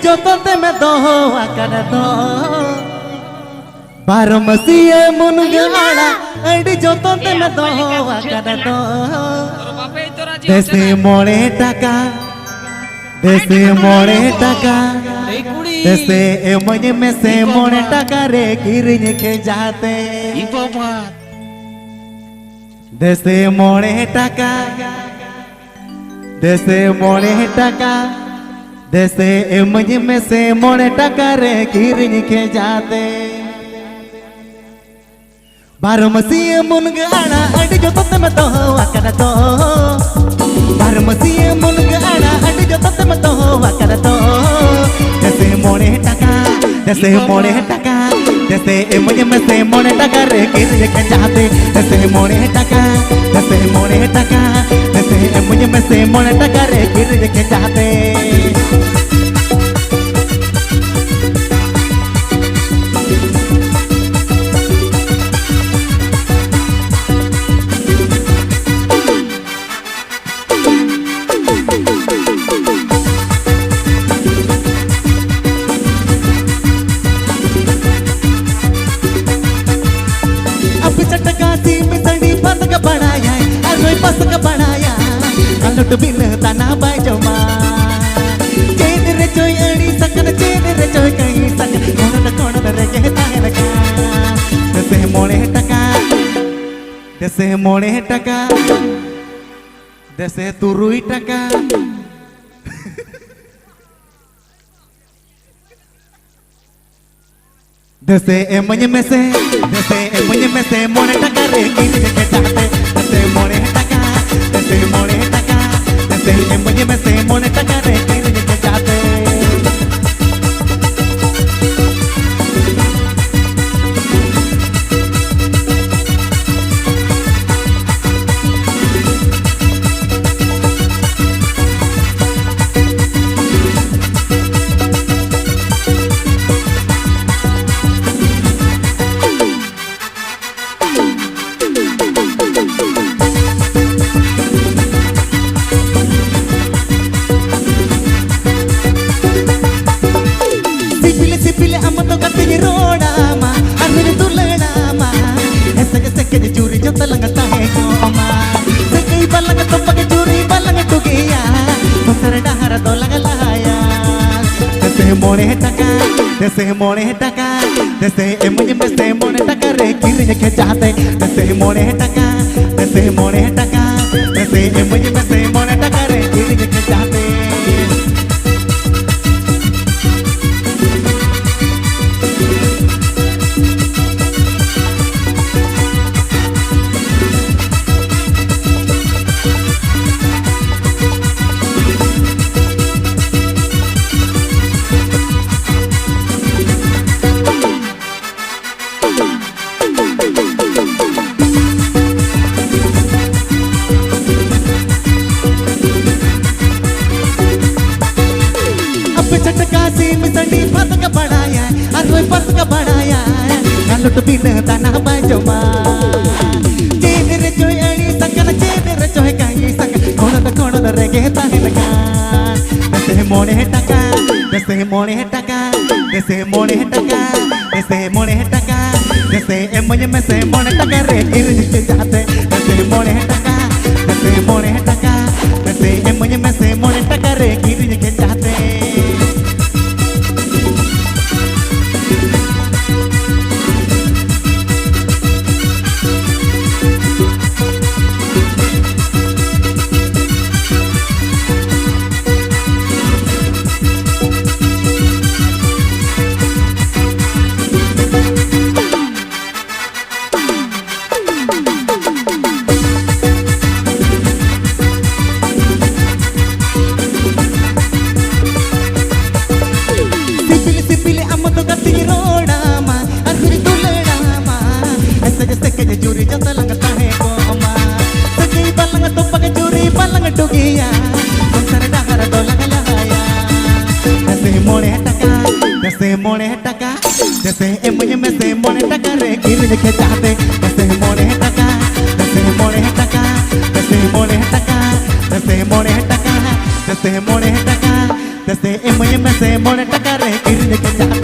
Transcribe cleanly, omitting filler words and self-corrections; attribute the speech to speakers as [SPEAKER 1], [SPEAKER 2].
[SPEAKER 1] जोते में दो आकर दो बारमसिए मुनगाड़ा अड़ी जोते में दो आकर दो देसे मोड़े टका देसे मजे में से मोड़े टका रे किरिन के जाते देसे मोड़े टका देसे मजे में से मोड़े टका रे किरिन के जाते बारमसिए मुनगाड़ा अड़ी जोते में दो आकर दो बारमसिए मुनगाड़ा अड़ी जोते में दो आकर दो देसे मोड़े टका देसे मजे में से मोड़े टका रे किरिन के जाते देसे मोड़े टका देसे मजे में से मोड़े टका रे किरिन के जाते लुट बिन तना बाजमा चेद रे चोय अड़ी सकन चेद रे चोय कहीं सकन कोण रे कहता है लगा देसे मोड़े टका देसे तुरुई टका देसे मजे में से मोड़े टका रे किरिन के जाते देसे मोड़े टका मजे में से मोड़े टका रे किरिन के जाते देसे मजे में से मोड़े टका रे किरिन के जाते देसे मोड़े टका मजे में से मोड़े टका रे किरिन के जाते लुट बिन तना बाजमा चेद रे चोय अड़ी सकन चेद रे चोय कहीं सकन कोण रे कहता है लगा देसे मोड़े टका देसे मजे में से मोड़े टका रे किरिन के जाते देसे मोड़े टका मजे में से मोड़े टका रे किरिन के जाते मोड़े टका जैसे मजे में से मोड़े टका रे किरिन के जाते जैसे मोड़े टका dese mone taka, dese emoye mese mone taka re kirne ke